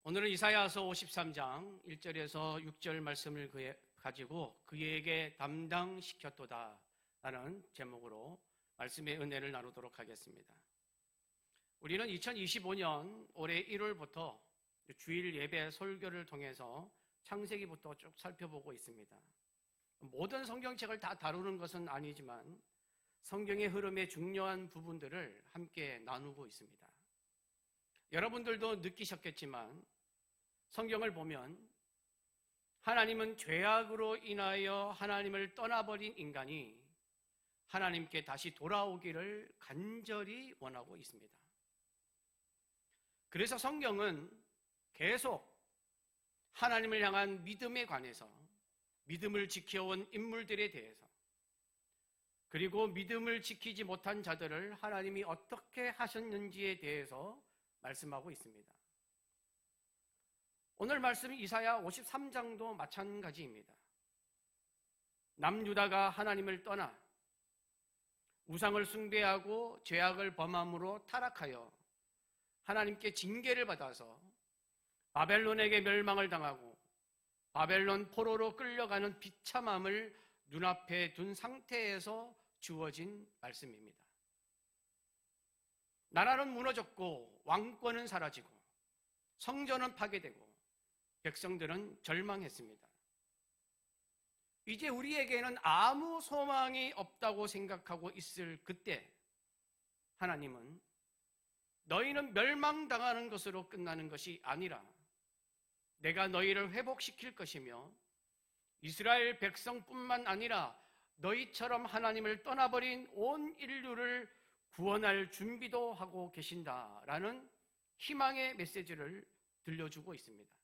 오늘은 이사야서 53장 1절에서 6절 말씀을 가지고 그에게 담당시켰도다 라는 제목으로 말씀의 은혜를 나누도록 하겠습니다. 우리는 2025년 올해 1월부터 주일 예배 설교를 통해서 창세기부터 쭉 살펴보고 있습니다. 모든 성경책을 다 다루는 것은 아니지만 성경의 흐름의 중요한 부분들을 함께 나누고 있습니다. 여러분들도 느끼셨겠지만 성경을 보면 하나님은 죄악으로 인하여 하나님을 떠나버린 인간이 하나님께 다시 돌아오기를 간절히 원하고 있습니다. 그래서 성경은 계속 하나님을 향한 믿음에 관해서 믿음을 지켜온 인물들에 대해서 그리고 믿음을 지키지 못한 자들을 하나님이 어떻게 하셨는지에 대해서 말씀하고 있습니다. 오늘 말씀 이사야 53장도 마찬가지입니다. 남유다가 하나님을 떠나 우상을 숭배하고 죄악을 범함으로 타락하여 하나님께 징계를 받아서 바벨론에게 멸망을 당하고 바벨론 포로로 끌려가는 비참함을 눈앞에 둔 상태에서 주어진 말씀입니다. 나라는 무너졌고 왕권은 사라지고 성전은 파괴되고 백성들은 절망했습니다. 이제 우리에게는 아무 소망이 없다고 생각하고 있을 그때 하나님은 너희는 멸망당하는 것으로 끝나는 것이 아니라 내가 너희를 회복시킬 것이며 이스라엘 백성뿐만 아니라 너희처럼 하나님을 떠나버린 온 인류를 구원할 준비도 하고 계신다라는 희망의 메시지를 들려주고 있습니다.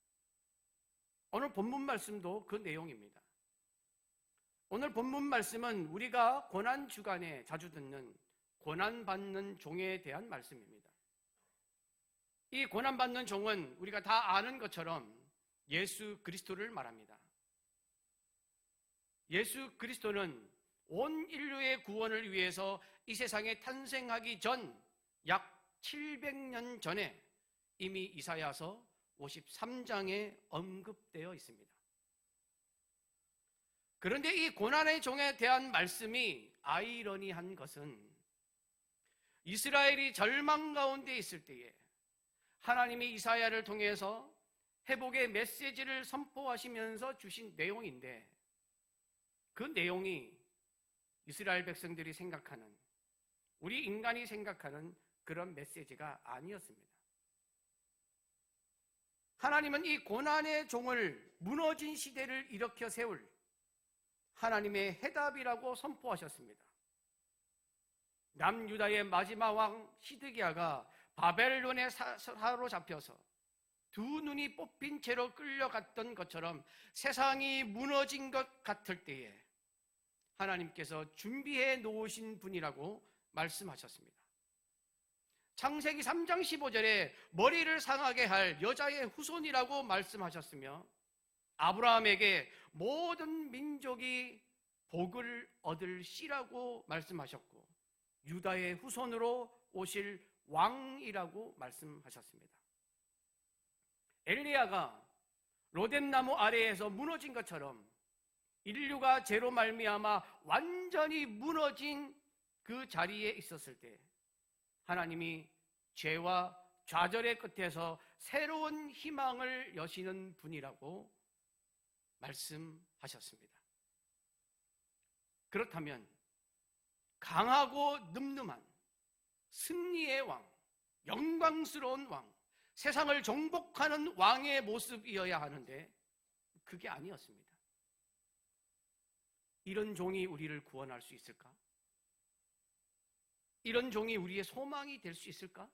오늘 본문 말씀도 그 내용입니다. 오늘 본문 말씀은 우리가 고난주간에 자주 듣는 고난받는 종에 대한 말씀입니다. 이 고난받는 종은 우리가 다 아는 것처럼 예수 그리스도를 말합니다. 예수 그리스도는 온 인류의 구원을 위해서 이 세상에 탄생하기 전 약 700년 전에 이미 이사야서 53장에 언급되어 있습니다. 그런데 이 고난의 종에 대한 말씀이 아이러니한 것은 이스라엘이 절망 가운데 있을 때에 하나님이 이사야를 통해서 회복의 메시지를 선포하시면서 주신 내용인데 그 내용이 이스라엘 백성들이 생각하는 우리 인간이 생각하는 그런 메시지가 아니었습니다. 하나님은 이 고난의 종을 무너진 시대를 일으켜 세울 하나님의 해답이라고 선포하셨습니다. 남유다의 마지막 왕 시드기야가 바벨론에 사로잡혀서 두 눈이 뽑힌 채로 끌려갔던 것처럼 세상이 무너진 것 같을 때에 하나님께서 준비해 놓으신 분이라고 말씀하셨습니다. 창세기 3장 15절에 머리를 상하게 할 여자의 후손이라고 말씀하셨으며 아브라함에게 모든 민족이 복을 얻을 씨라고 말씀하셨고 유다의 후손으로 오실 왕이라고 말씀하셨습니다. 엘리야가 로뎀나무 아래에서 무너진 것처럼 인류가 죄로 말미암아 완전히 무너진 그 자리에 있었을 때 하나님이 죄와 좌절의 끝에서 새로운 희망을 여시는 분이라고 말씀하셨습니다. 그렇다면 강하고 늠름한 승리의 왕, 영광스러운 왕, 세상을 정복하는 왕의 모습이어야 하는데 그게 아니었습니다. 이런 종이 우리를 구원할 수 있을까? 이런 종이 우리의 소망이 될 수 있을까?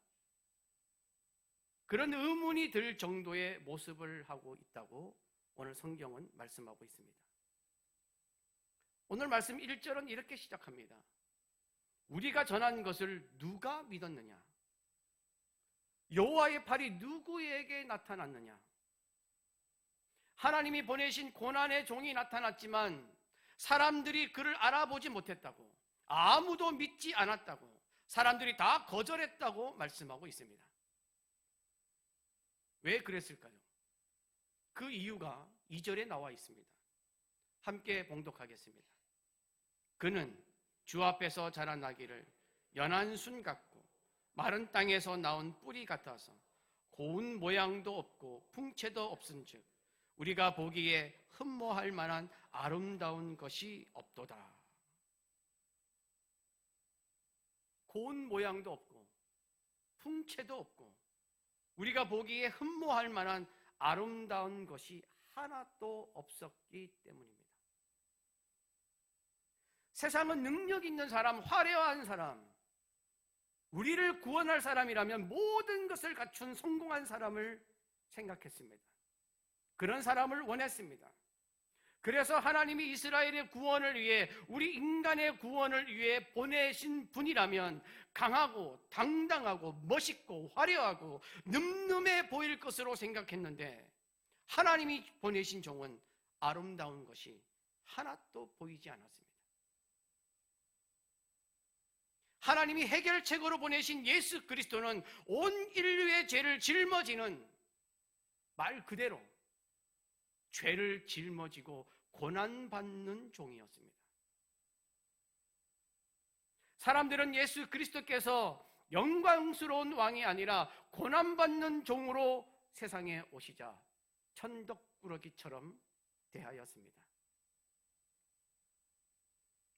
그런 의문이 들 정도의 모습을 하고 있다고 오늘 성경은 말씀하고 있습니다. 오늘 말씀 1절은 이렇게 시작합니다. 우리가 전한 것을 누가 믿었느냐? 여호와의 팔이 누구에게 나타났느냐? 하나님이 보내신 고난의 종이 나타났지만 사람들이 그를 알아보지 못했다고, 아무도 믿지 않았다고, 사람들이 다 거절했다고 말씀하고 있습니다. 왜 그랬을까요? 그 이유가 2절에 나와 있습니다. 함께 봉독하겠습니다. 그는 주 앞에서 자라나기를 연한 순 같고 마른 땅에서 나온 뿌리 같아서 고운 모양도 없고 풍채도 없은즉 우리가 보기에 흠모할 만한 아름다운 것이 없도다. 고운 모양도 없고 풍채도 없고 우리가 보기에 흠모할 만한 아름다운 것이 하나도 없었기 때문입니다. 세상은 능력 있는 사람, 화려한 사람, 우리를 구원할 사람이라면 모든 것을 갖춘 성공한 사람을 생각했습니다. 그런 사람을 원했습니다. 그래서 하나님이 이스라엘의 구원을 위해, 우리 인간의 구원을 위해 보내신 분이라면 강하고 당당하고 멋있고 화려하고 늠름해 보일 것으로 생각했는데 하나님이 보내신 종은 아름다운 것이 하나도 보이지 않았습니다. 하나님이 해결책으로 보내신 예수 그리스도는 온 인류의 죄를 짊어지는, 말 그대로 죄를 짊어지고 고난받는 종이었습니다. 사람들은 예수 그리스도께서 영광스러운 왕이 아니라 고난받는 종으로 세상에 오시자 천덕꾸러기처럼 대하였습니다.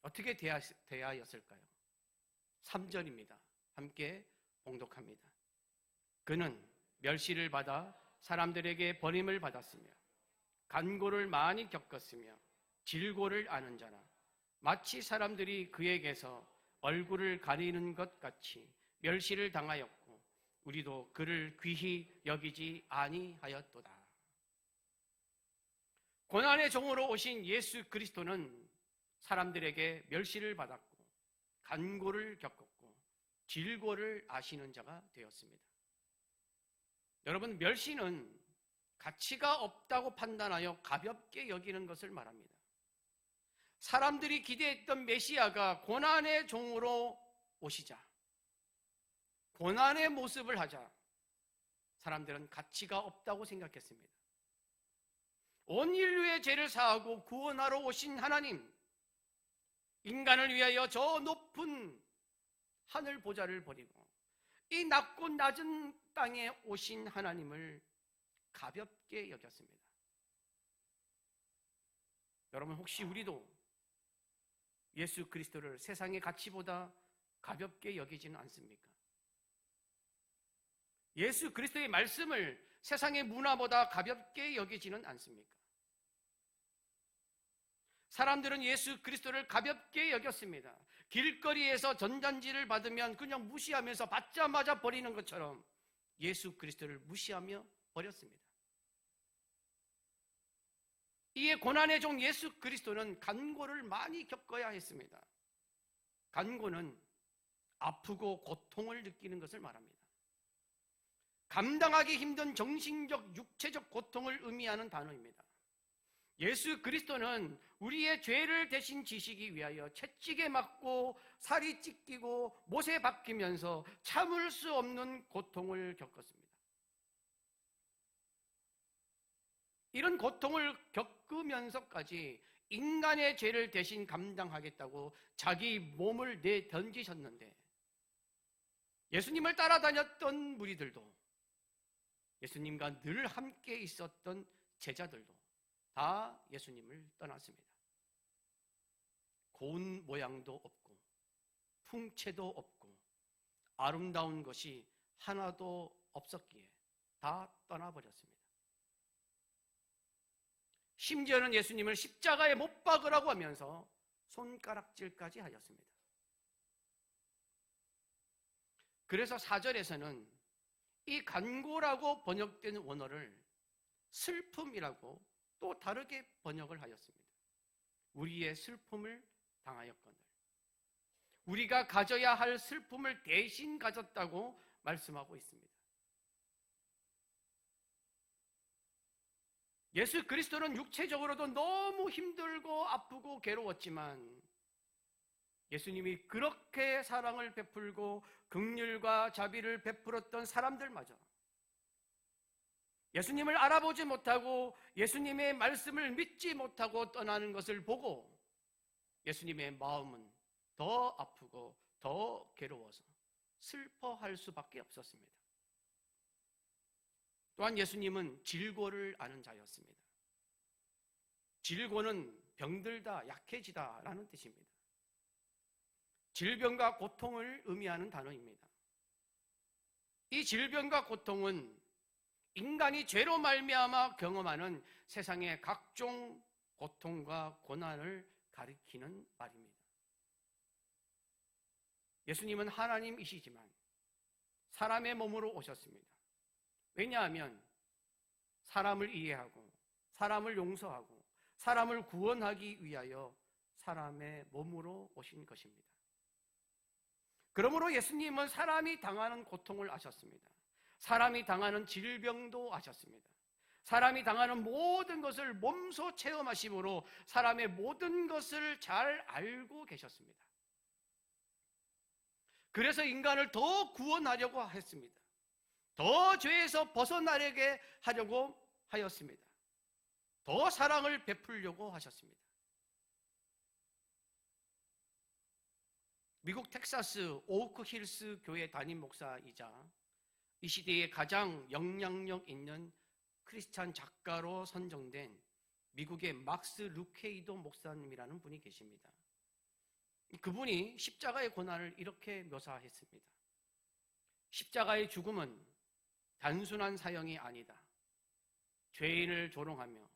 어떻게 대하였을까요? 3절입니다. 함께 봉독합니다. 그는 멸시를 받아 사람들에게 버림을 받았으며 간고를 많이 겪었으며 질고를 아는 자라 마치 사람들이 그에게서 얼굴을 가리는 것 같이 멸시를 당하였고 우리도 그를 귀히 여기지 아니하였도다. 고난의 종으로 오신 예수 그리스도는 사람들에게 멸시를 받았고 간고를 겪었고 질고를 아시는 자가 되었습니다. 여러분, 멸시는 가치가 없다고 판단하여 가볍게 여기는 것을 말합니다. 사람들이 기대했던 메시아가 고난의 종으로 오시자, 고난의 모습을 하자 사람들은 가치가 없다고 생각했습니다. 온 인류의 죄를 사하고 구원하러 오신 하나님, 인간을 위하여 저 높은 하늘 보좌를 버리고 이 낮고 낮은 땅에 오신 하나님을 가볍게 여겼습니다. 여러분, 혹시 우리도 예수 그리스도를 세상의 가치보다 가볍게 여기지는 않습니까? 예수 그리스도의 말씀을 세상의 문화보다 가볍게 여기지는 않습니까? 사람들은 예수 그리스도를 가볍게 여겼습니다. 길거리에서 전단지를 받으면 그냥 무시하면서 받자마자 버리는 것처럼 예수 그리스도를 무시하며 버렸습니다. 이에 고난의 종 예수 그리스도는 간고를 많이 겪어야 했습니다. 간고는 아프고 고통을 느끼는 것을 말합니다. 감당하기 힘든 정신적, 육체적 고통을 의미하는 단어입니다. 예수 그리스도는 우리의 죄를 대신 지시기 위하여 채찍에 맞고 살이 찢기고 못에 박히면서 참을 수 없는 고통을 겪었습니다. 이런 고통을 겪으면서까지 인간의 죄를 대신 감당하겠다고 자기 몸을 내던지셨는데 예수님을 따라다녔던 무리들도, 예수님과 늘 함께 있었던 제자들도 다 예수님을 떠났습니다. 고운 모양도 없고 풍채도 없고 아름다운 것이 하나도 없었기에 다 떠나버렸습니다. 심지어는 예수님을 십자가에 못 박으라고 하면서 손가락질까지 하였습니다. 그래서 4절에서는 이 간고라고 번역된 원어를 슬픔이라고 또 다르게 번역을 하였습니다. 우리의 슬픔을 당하였거늘, 우리가 가져야 할 슬픔을 대신 가졌다고 말씀하고 있습니다. 예수 그리스도는 육체적으로도 너무 힘들고 아프고 괴로웠지만 예수님이 그렇게 사랑을 베풀고 긍휼과 자비를 베풀었던 사람들마저 예수님을 알아보지 못하고 예수님의 말씀을 믿지 못하고 떠나는 것을 보고 예수님의 마음은 더 아프고 더 괴로워서 슬퍼할 수밖에 없었습니다. 또한 예수님은 질고를 아는 자였습니다. 질고는 병들다, 약해지다 라는 뜻입니다. 질병과 고통을 의미하는 단어입니다. 이 질병과 고통은 인간이 죄로 말미암아 경험하는 세상의 각종 고통과 고난을 가리키는 말입니다. 예수님은 하나님이시지만 사람의 몸으로 오셨습니다. 왜냐하면 사람을 이해하고 사람을 용서하고 사람을 구원하기 위하여 사람의 몸으로 오신 것입니다. 그러므로 예수님은 사람이 당하는 고통을 아셨습니다. 사람이 당하는 질병도 아셨습니다. 사람이 당하는 모든 것을 몸소 체험하심으로 사람의 모든 것을 잘 알고 계셨습니다. 그래서 인간을 더 구원하려고 했습니다. 더 죄에서 벗어나게 하려고 하였습니다. 더 사랑을 베풀려고 하셨습니다. 미국 텍사스 오크 힐스 교회 담임 목사이자 이 시대에 가장 영향력 있는 크리스찬 작가로 선정된 미국의 막스 루케이도 목사님이라는 분이 계십니다. 그분이 십자가의 고난을 이렇게 묘사했습니다. 십자가의 죽음은 단순한 사형이 아니다. 죄인을 조롱하며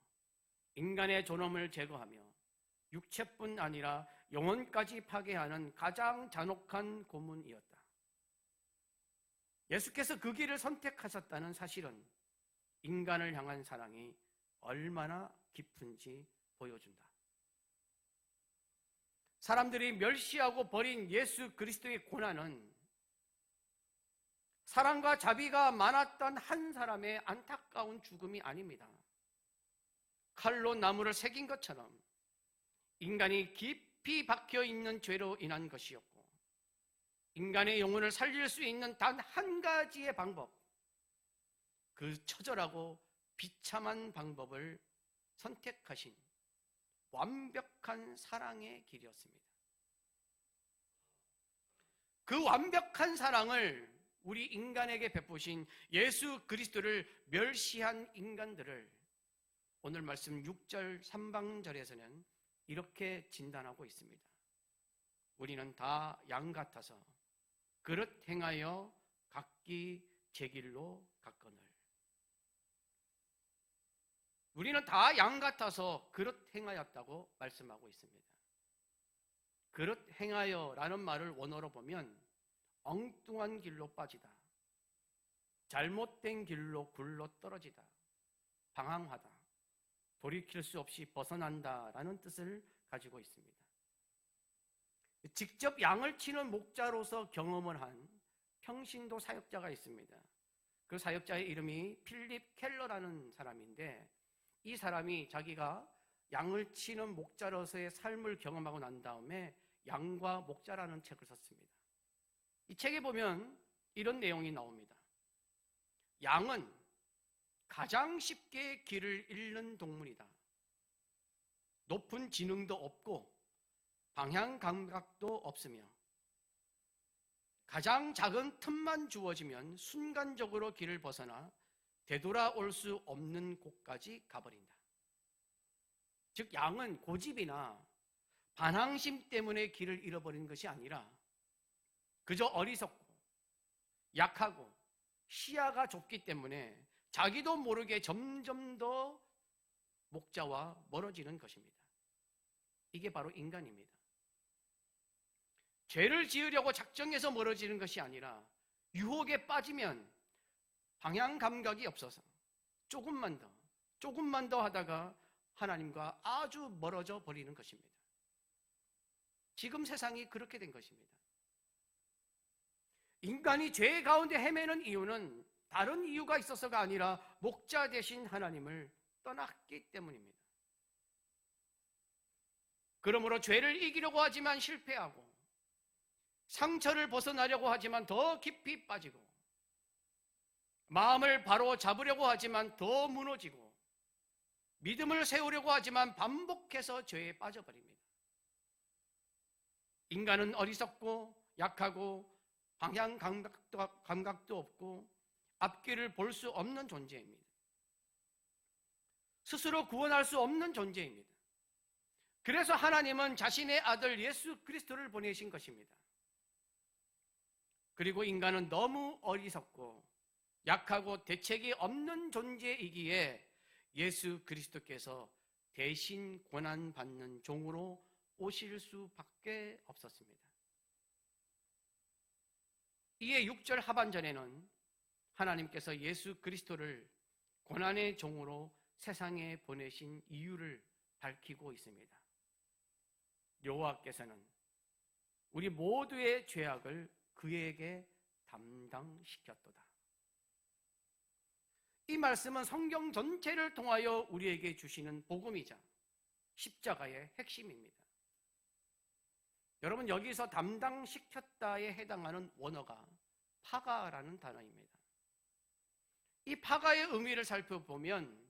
인간의 존엄을 제거하며 육체뿐 아니라 영혼까지 파괴하는 가장 잔혹한 고문이었다. 예수께서 그 길을 선택하셨다는 사실은 인간을 향한 사랑이 얼마나 깊은지 보여준다. 사람들이 멸시하고 버린 예수 그리스도의 고난은 사랑과 자비가 많았던 한 사람의 안타까운 죽음이 아닙니다. 칼로 나무를 새긴 것처럼 인간이 깊이 박혀있는 죄로 인한 것이었고, 인간의 영혼을 살릴 수 있는 단 한 가지의 방법, 그 처절하고 비참한 방법을 선택하신 완벽한 사랑의 길이었습니다. 그 완벽한 사랑을 우리 인간에게 베푸신 예수 그리스도를 멸시한 인간들을 오늘 말씀 6절 3방절에서는 이렇게 진단하고 있습니다. 우리는 다 양 같아서 그릇 행하여 각기 제 길로 갔거늘. 우리는 다 양 같아서 그릇 행하였다고 말씀하고 있습니다. 그릇 행하여라는 말을 원어로 보면 엉뚱한 길로 빠지다, 잘못된 길로 굴러 떨어지다, 방황하다, 돌이킬 수 없이 벗어난다라는 뜻을 가지고 있습니다. 직접 양을 치는 목자로서 경험을 한 평신도 사역자가 있습니다. 그 사역자의 이름이 필립 켈러라는 사람인데, 이 사람이 자기가 양을 치는 목자로서의 삶을 경험하고 난 다음에 양과 목자라는 책을 썼습니다. 이 책에 보면 이런 내용이 나옵니다. 양은 가장 쉽게 길을 잃는 동물이다. 높은 지능도 없고 방향 감각도 없으며 가장 작은 틈만 주어지면 순간적으로 길을 벗어나 되돌아올 수 없는 곳까지 가버린다. 즉, 양은 고집이나 반항심 때문에 길을 잃어버린 것이 아니라 그저 어리석고 약하고 시야가 좁기 때문에 자기도 모르게 점점 더 목자와 멀어지는 것입니다. 이게 바로 인간입니다. 죄를 지으려고 작정해서 멀어지는 것이 아니라 유혹에 빠지면 방향 감각이 없어서 조금만 더 하다가 하나님과 아주 멀어져 버리는 것입니다. 지금 세상이 그렇게 된 것입니다. 인간이 죄 가운데 헤매는 이유는 다른 이유가 있어서가 아니라 목자 되신 하나님을 떠났기 때문입니다. 그러므로 죄를 이기려고 하지만 실패하고 상처를 벗어나려고 하지만 더 깊이 빠지고 마음을 바로 잡으려고 하지만 더 무너지고, 믿음을 세우려고 하지만 반복해서 죄에 빠져버립니다. 인간은 어리석고 약하고 방향 감각도 없고 앞길을 볼 수 없는 존재입니다. 스스로 구원할 수 없는 존재입니다. 그래서 하나님은 자신의 아들 예수 그리스도를 보내신 것입니다. 그리고 인간은 너무 어리석고 약하고 대책이 없는 존재이기에 예수 그리스도께서 대신 고난받는 종으로 오실 수밖에 없었습니다. 이에 6절 하반절에는 하나님께서 예수 그리스도를 고난의 종으로 세상에 보내신 이유를 밝히고 있습니다. 여호와께서는 우리 모두의 죄악을 그에게 담당시켰도다. 이 말씀은 성경 전체를 통하여 우리에게 주시는 복음이자 십자가의 핵심입니다. 여러분, 여기서 담당시켰다에 해당하는 원어가 파가라는 단어입니다. 이 파가의 의미를 살펴보면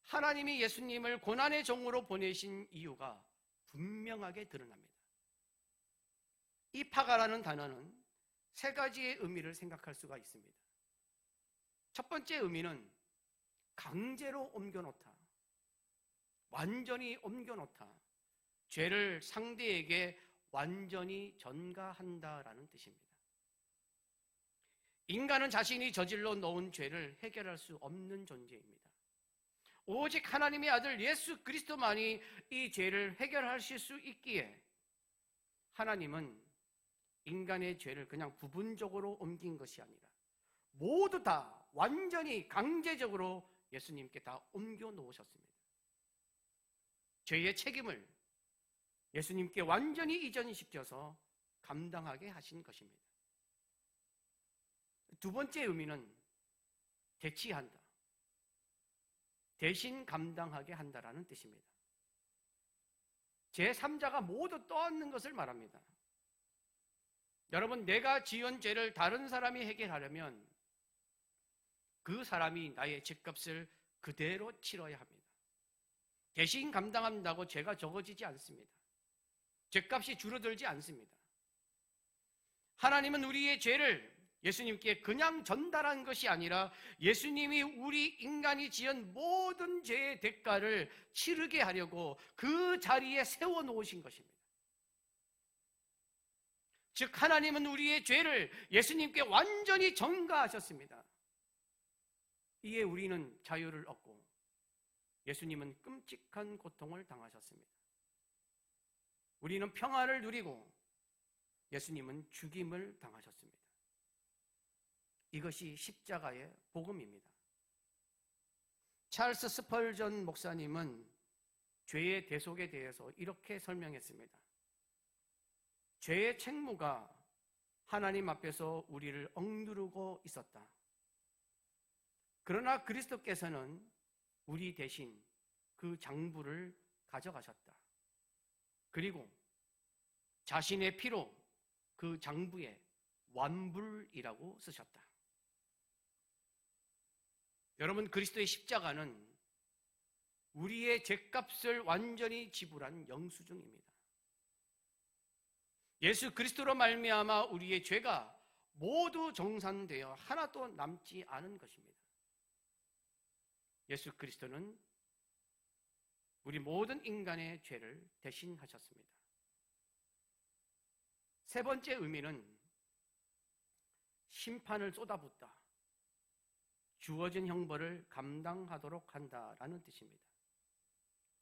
하나님이 예수님을 고난의 종으로 보내신 이유가 분명하게 드러납니다. 이 파가라는 단어는 세 가지의 의미를 생각할 수가 있습니다. 첫 번째 의미는 강제로 옮겨놓다, 완전히 옮겨놓다, 죄를 상대에게 완전히 전가한다라는 뜻입니다. 인간은 자신이 저질러 놓은 죄를 해결할 수 없는 존재입니다. 오직 하나님의 아들 예수 그리스도만이 이 죄를 해결하실 수 있기에 하나님은 인간의 죄를 그냥 부분적으로 옮긴 것이 아니라 모두 다 완전히 강제적으로 예수님께 다 옮겨 놓으셨습니다. 죄의 책임을 예수님께 완전히 이전시켜서 감당하게 하신 것입니다. 두 번째 의미는 대치한다, 대신 감당하게 한다라는 뜻입니다. 제3자가 모두 떠안는 것을 말합니다. 여러분, 내가 지은 죄를 다른 사람이 해결하려면 그 사람이 나의 죄값을 그대로 치러야 합니다. 대신 감당한다고 죄가 적어지지 않습니다. 죄값이 줄어들지 않습니다. 하나님은 우리의 죄를 예수님께 그냥 전달한 것이 아니라 예수님이 우리 인간이 지은 모든 죄의 대가를 치르게 하려고 그 자리에 세워놓으신 것입니다. 즉, 하나님은 우리의 죄를 예수님께 완전히 전가하셨습니다. 이에 우리는 자유를 얻고 예수님은 끔찍한 고통을 당하셨습니다. 우리는 평안을 누리고 예수님은 죽임을 당하셨습니다. 이것이 십자가의 복음입니다. 찰스 스펄전 목사님은 죄의 대속에 대해서 이렇게 설명했습니다. 죄의 책무가 하나님 앞에서 우리를 억누르고 있었다. 그러나 그리스도께서는 우리 대신 그 장부를 가져가셨다. 그리고 자신의 피로 그 장부에 완불이라고 쓰셨다. 여러분, 그리스도의 십자가는 우리의 죄값을 완전히 지불한 영수증입니다. 예수 그리스도로 말미암아 우리의 죄가 모두 정산되어 하나도 남지 않은 것입니다. 예수 그리스도는 우리 모든 인간의 죄를 대신하셨습니다. 세 번째 의미는 심판을 쏟아붓다, 주어진 형벌을 감당하도록 한다라는 뜻입니다.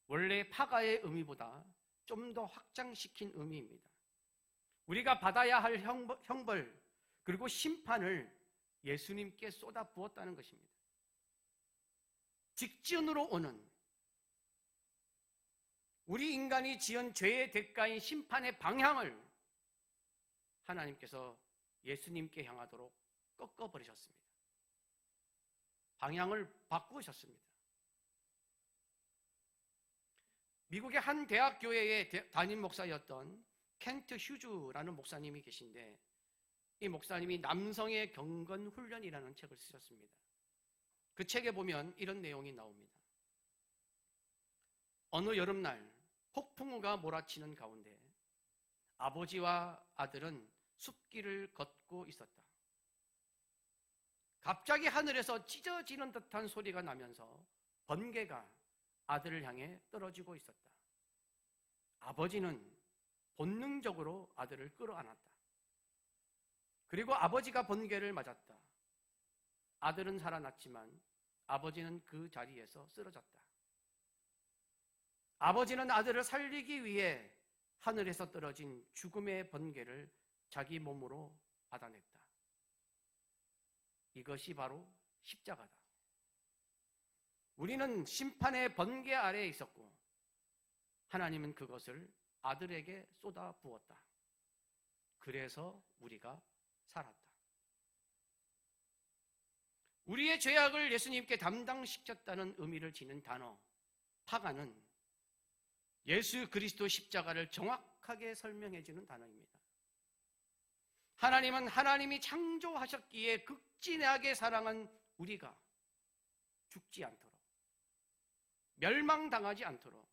원래 파가의 의미보다 좀 더 확장시킨 의미입니다. 우리가 받아야 할 형벌 그리고 심판을 예수님께 쏟아부었다는 것입니다. 직전으로 오는 우리 인간이 지은 죄의 대가인 심판의 방향을 하나님께서 예수님께 향하도록 꺾어버리셨습니다. 방향을 바꾸셨습니다. 미국의 한 대학교회의 담임 목사였던 켄트 휴즈라는 목사님이 계신데, 이 목사님이 남성의 경건 훈련이라는 책을 쓰셨습니다. 그 책에 보면 이런 내용이 나옵니다. 어느 여름날 폭풍우가 몰아치는 가운데 아버지와 아들은 숲길을 걷고 있었다. 갑자기 하늘에서 찢어지는 듯한 소리가 나면서 번개가 아들을 향해 떨어지고 있었다. 아버지는 본능적으로 아들을 끌어안았다. 그리고 아버지가 번개를 맞았다. 아들은 살아났지만 아버지는 그 자리에서 쓰러졌다. 아버지는 아들을 살리기 위해 하늘에서 떨어진 죽음의 번개를 자기 몸으로 받아냈다. 이것이 바로 십자가다. 우리는 심판의 번개 아래에 있었고 하나님은 그것을 아들에게 쏟아 부었다. 그래서 우리가 살았다. 우리의 죄악을 예수님께 담당시켰다는 의미를 지닌 단어 파가는 예수 그리스도 십자가를 정확하게 설명해 주는 단어입니다. 하나님은 하나님이 창조하셨기에 극진하게 사랑한 우리가 죽지 않도록, 멸망당하지 않도록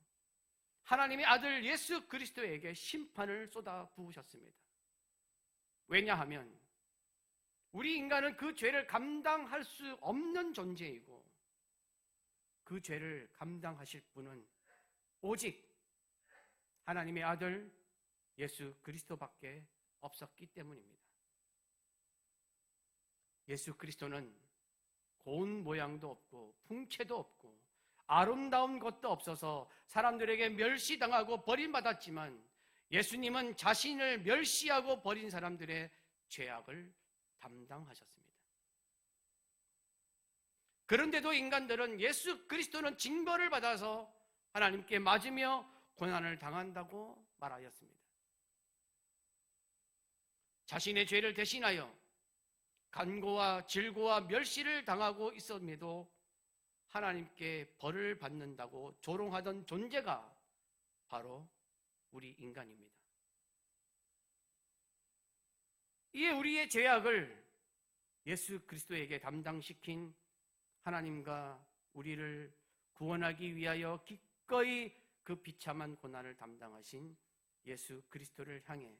하나님의 아들 예수 그리스도에게 심판을 쏟아 부으셨습니다. 왜냐하면 우리 인간은 그 죄를 감당할 수 없는 존재이고 그 죄를 감당하실 분은 오직 하나님의 아들 예수 그리스도밖에 없었기 때문입니다. 예수 그리스도는 고운 모양도 없고 풍채도 없고 아름다운 것도 없어서 사람들에게 멸시당하고 버림받았지만 예수님은 자신을 멸시하고 버린 사람들의 죄악을 담당하셨습니다. 그런데도 인간들은 예수 그리스도는 징벌을 받아서 하나님께 맞으며 고난을 당한다고 말하였습니다. 자신의 죄를 대신하여 간고와 질고와 멸시를 당하고 있음에도 하나님께 벌을 받는다고 조롱하던 존재가 바로 우리 인간입니다. 이에 우리의 죄악을 예수 그리스도에게 담당시킨 하나님과 우리를 구원하기 위하여 기꺼이 그 비참한 고난을 담당하신 예수 그리스도를 향해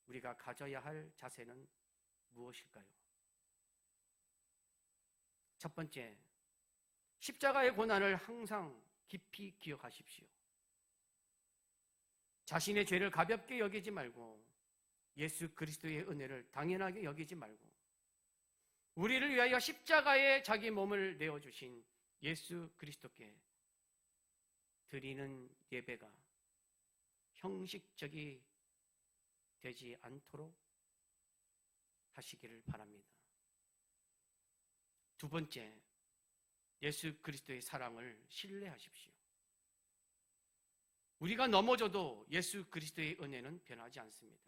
우리가 가져야 할 자세는 무엇일까요? 첫 번째, 십자가의 고난을 항상 깊이 기억하십시오. 자신의 죄를 가볍게 여기지 말고 예수 그리스도의 은혜를 당연하게 여기지 말고 우리를 위하여 십자가에 자기 몸을 내어주신 예수 그리스도께 드리는 예배가 형식적이 되지 않도록 하시기를 바랍니다. 두 번째, 예수 그리스도의 사랑을 신뢰하십시오. 우리가 넘어져도 예수 그리스도의 은혜는 변하지 않습니다.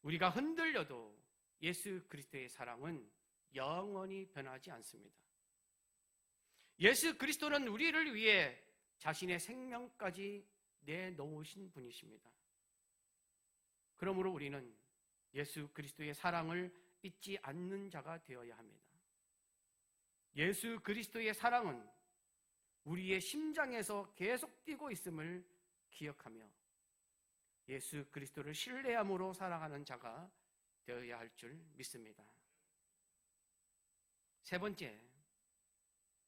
우리가 흔들려도 예수 그리스도의 사랑은 영원히 변하지 않습니다. 예수 그리스도는 우리를 위해 자신의 생명까지 내놓으신 분이십니다. 그러므로 우리는 예수 그리스도의 사랑을 잊지 않는 자가 되어야 합니다. 예수 그리스도의 사랑은 우리의 심장에서 계속 뛰고 있음을 기억하며 예수 그리스도를 신뢰함으로 살아가는 자가 되어야 할 줄 믿습니다. 세 번째,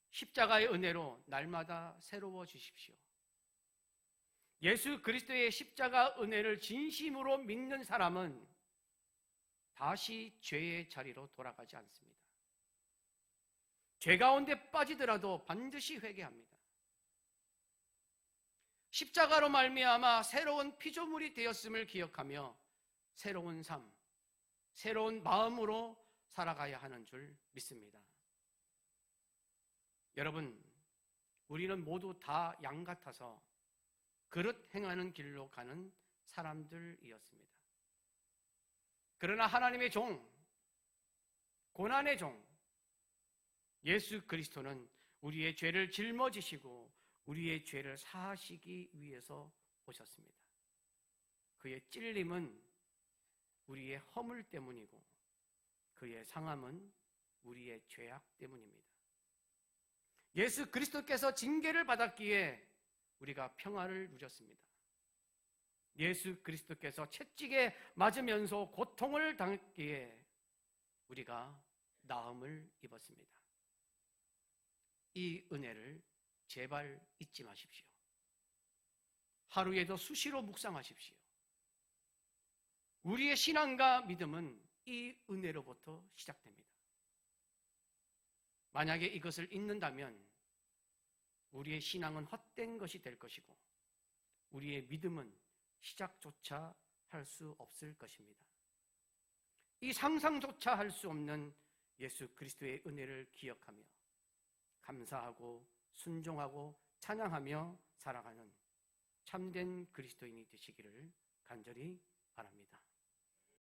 십자가의 은혜로 날마다 새로워지십시오. 예수 그리스도의 십자가 은혜를 진심으로 믿는 사람은 다시 죄의 자리로 돌아가지 않습니다. 죄 가운데 빠지더라도 반드시 회개합니다. 십자가로 말미암아 새로운 피조물이 되었음을 기억하며 새로운 삶, 새로운 마음으로 살아가야 하는 줄 믿습니다. 여러분, 우리는 모두 다 양 같아서 그릇 행하는 길로 가는 사람들이었습니다. 그러나 하나님의 종, 고난의 종, 예수 그리스도는 우리의 죄를 짊어지시고 우리의 죄를 사하시기 위해서 오셨습니다. 그의 찔림은 우리의 허물 때문이고 그의 상함은 우리의 죄악 때문입니다. 예수 그리스도께서 징계를 받았기에 우리가 평화를 누렸습니다. 예수 그리스도께서 채찍에 맞으면서 고통을 당했기에 우리가 나음을 입었습니다. 이 은혜를 제발 잊지 마십시오. 하루에도 수시로 묵상하십시오. 우리의 신앙과 믿음은 이 은혜로부터 시작됩니다. 만약에 이것을 잊는다면 우리의 신앙은 헛된 것이 될 것이고 우리의 믿음은 시작조차 할 수 없을 것입니다. 이 상상조차 할 수 없는 예수 그리스도의 은혜를 기억하며 감사하고 순종하고 찬양하며 살아가는 참된 그리스도인이 되시기를 간절히 바랍니다.